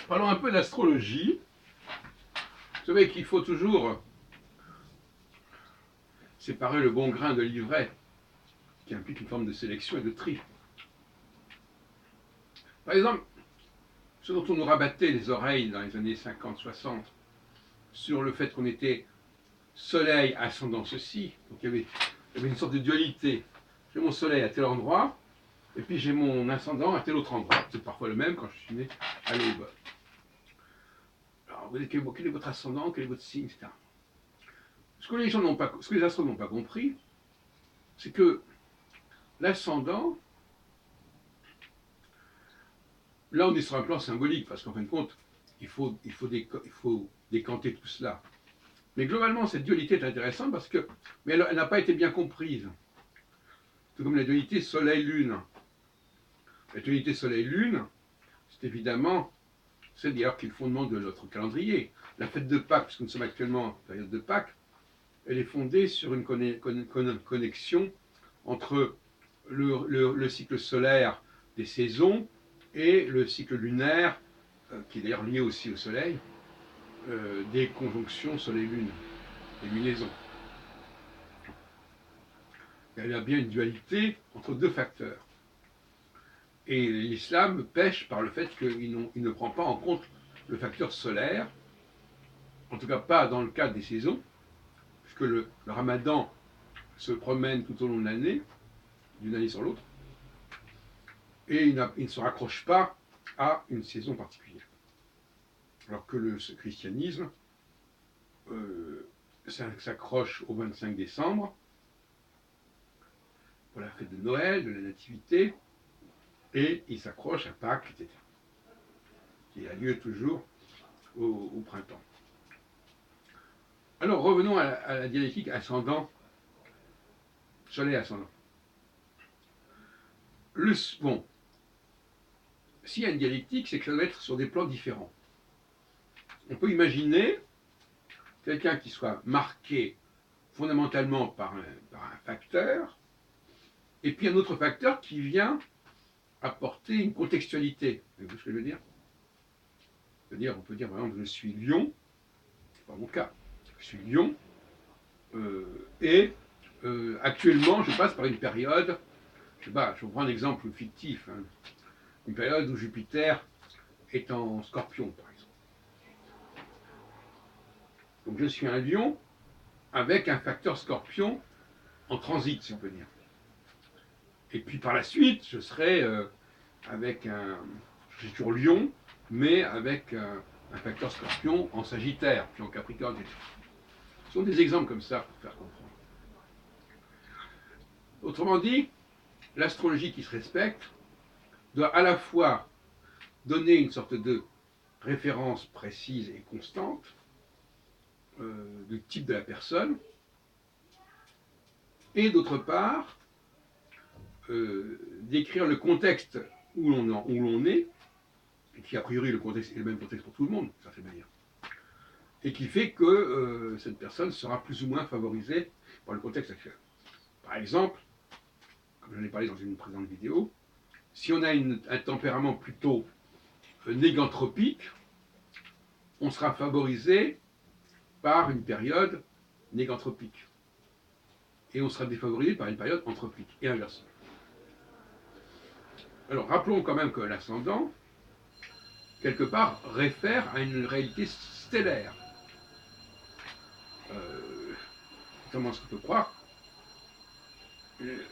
Parlons un peu d'astrologie. Vous savez qu'il faut toujours séparer le bon grain de l'ivraie, qui implique une forme de sélection et de tri. Par exemple, ce dont on nous rabattait les oreilles dans les années 50-60, sur le fait qu'on était soleil ascendant ceci, donc il y avait une sorte de dualité. J'ai mon soleil à tel endroit, et puis j'ai mon ascendant à tel autre endroit. C'est parfois le même quand je suis né à l'aube. Alors, quel est votre ascendant, quel est votre signe, etc. Ce que les gens n'ont pas, ce que les astronomes n'ont pas compris, c'est que l'ascendant, là on est sur un plan symbolique, parce qu'en fin de compte, il faut décanter tout cela. Mais globalement, cette dualité est intéressante parce que, mais elle n'a pas été bien comprise. C'est comme la dualité Soleil-Lune. La dualité Soleil-Lune, c'est évidemment, c'est d'ailleurs qui est le fondement de notre calendrier. La fête de Pâques, puisque nous sommes actuellement en période de Pâques, elle est fondée sur une connexion entre le cycle solaire des saisons et le cycle lunaire, qui est d'ailleurs lié aussi au Soleil, des conjonctions Soleil-Lune, des lunaisons. Il y a bien une dualité entre deux facteurs. Et l'islam pêche par le fait qu'il ne prend pas en compte le facteur solaire, en tout cas pas dans le cadre des saisons, puisque le ramadan se promène tout au long de l'année, d'une année sur l'autre, et il ne se raccroche pas à une saison particulière. Alors que le christianisme s'accroche au 25 décembre, pour la fête de Noël, de la Nativité, et il s'accroche à Pâques, etc., qui a lieu toujours au printemps. Alors revenons à la dialectique ascendant, soleil ascendant. Bon, s'il y a une dialectique, c'est que ça doit être sur des plans différents. On peut imaginer quelqu'un qui soit marqué fondamentalement par un facteur, et puis un autre facteur qui vient apporter une contextualité. Vous voyez ce que je veux dire? C'est-à-dire, on peut dire, par exemple, je suis Lion, c'est pas mon cas, je suis Lion, et actuellement, je passe par une période, je sais pas, je vous prends un exemple fictif, hein, une période où Jupiter est en Scorpion, par exemple. Donc je suis un Lion avec un facteur Scorpion en transit, si on peut dire. Et puis par la suite, je serai je suis toujours Lion, mais avec un facteur Scorpion en Sagittaire, puis en Capricorne. Ce sont des exemples comme ça pour faire comprendre. Autrement dit, l'astrologie qui se respecte doit à la fois donner une sorte de référence précise et constante du type de la personne, et d'autre part, décrire le contexte où l'on est, et qui a priori le contexte est le même contexte pour tout le monde, d'une certaine manière, et qui fait que cette personne sera plus ou moins favorisée par le contexte actuel. Par exemple, comme j'en ai parlé dans une précédente vidéo, si on a un tempérament plutôt néganthropique, on sera favorisé par une période néganthropique. Et on sera défavorisé par une période anthropique, et inversement. Alors rappelons quand même que l'ascendant, quelque part, réfère à une réalité stellaire. Comment est-ce qu'on peut croire?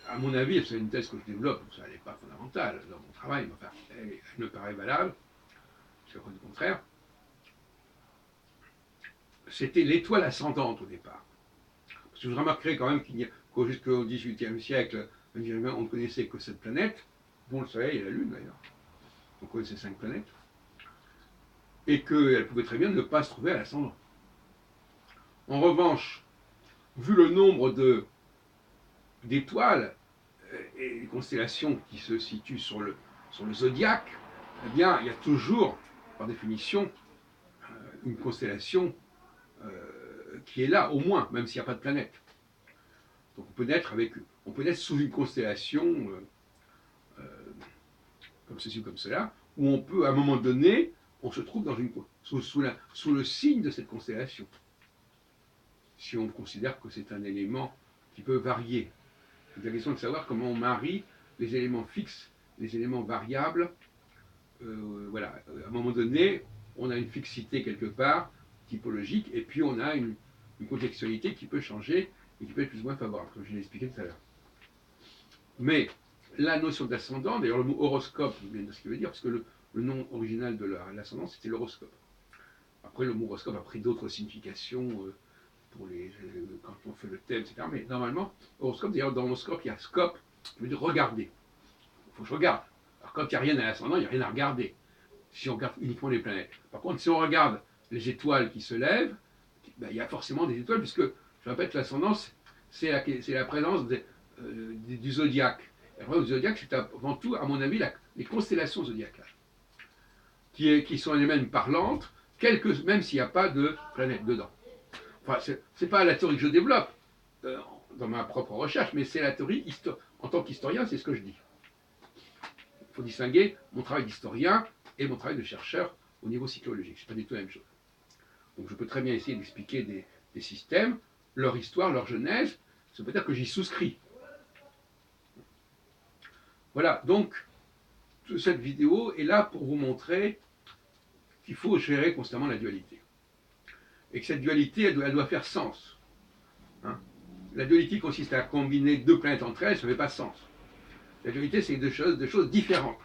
À mon avis, c'est une thèse que je développe, donc ça n'est pas fondamental dans mon travail, mais enfin, elle me paraît valable, jusqu'à preuve du contraire. C'était l'étoile ascendante au départ. Parce que vous remarquerez quand même qu'au jusqu'au XVIIIe siècle, on ne connaissait que cette planète, dont le Soleil et la Lune d'ailleurs. On connaissait 5 planètes. Et qu'elle pouvait très bien ne pas se trouver à l'ascendant. En revanche, vu le nombre d'étoiles et des constellations qui se situent sur le zodiaque, eh bien, il y a toujours, par définition, une constellation qui est là, au moins, même s'il n'y a pas de planète. Donc on peut naître sous une constellation comme ceci ou comme cela, où on peut, à un moment donné, on se trouve sous le signe de cette constellation. Si on considère que c'est un élément qui peut varier. C'est la question de savoir comment on marie les éléments fixes, les éléments variables. Voilà, à un moment donné, on a une fixité quelque part, typologique, et puis on a une contextualité qui peut changer et qui peut être plus ou moins favorable, comme je l'ai expliqué tout à l'heure. Mais la notion d'ascendant, d'ailleurs le mot horoscope, bien de ce qu'il veut dire, parce que le nom original de l'ascendant, c'était l'horoscope. Après, le mot horoscope a pris d'autres significations pour quand on fait le thème, etc. Mais normalement, horoscope, d'ailleurs dans l'horoscope, il y a scope, qui veut dire regarder. Il faut que je regarde. Alors quand il n'y a rien à l'ascendant, il n'y a rien à regarder. Si on regarde uniquement les planètes. Par contre, si on regarde les étoiles qui se lèvent, ben, il y a forcément des étoiles, puisque, je répète, l'ascendance, c'est la présence du zodiaque. Et après, le zodiaque, c'est avant tout, à mon avis, les constellations zodiacales, qui sont elles-mêmes parlantes, même s'il n'y a pas de planète dedans. Enfin, c'est pas la théorie que je développe dans ma propre recherche, mais c'est la théorie, en tant qu'historien, c'est ce que je dis. Il faut distinguer mon travail d'historien et mon travail de chercheur au niveau psychologique. C'est pas du tout la même chose. Donc je peux très bien essayer d'expliquer des systèmes, leur histoire, leur genèse, ça veut dire que j'y souscris. Voilà, donc cette vidéo est là pour vous montrer qu'il faut gérer constamment la dualité. Et que cette dualité, elle doit faire sens. Hein? La dualité consiste à combiner deux planètes entre elles, ça ne fait pas sens. La dualité, c'est deux choses différentes,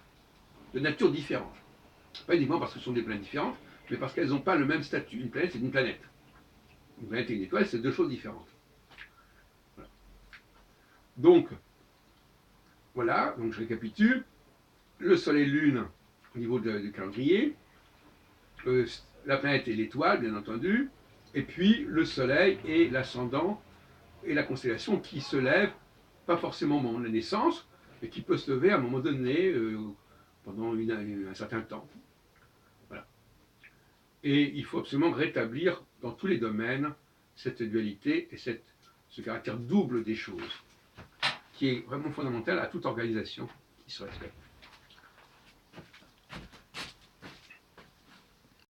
de nature différente. Pas uniquement parce que ce sont des planètes différentes, mais parce qu'elles n'ont pas le même statut. Une planète, c'est une planète. Une planète et une étoile, c'est deux choses différentes. Voilà. Donc, voilà, donc je récapitule. Le Soleil et Lune au niveau du calendrier, la planète et l'étoile, bien entendu, et puis le Soleil et l'ascendant et la constellation qui se lève, pas forcément au moment de la naissance, mais qui peut se lever à un moment donné, pendant un certain temps. Voilà. Et il faut absolument rétablir dans tous les domaines cette dualité et ce caractère double des choses, qui est vraiment fondamental à toute organisation qui se respecte.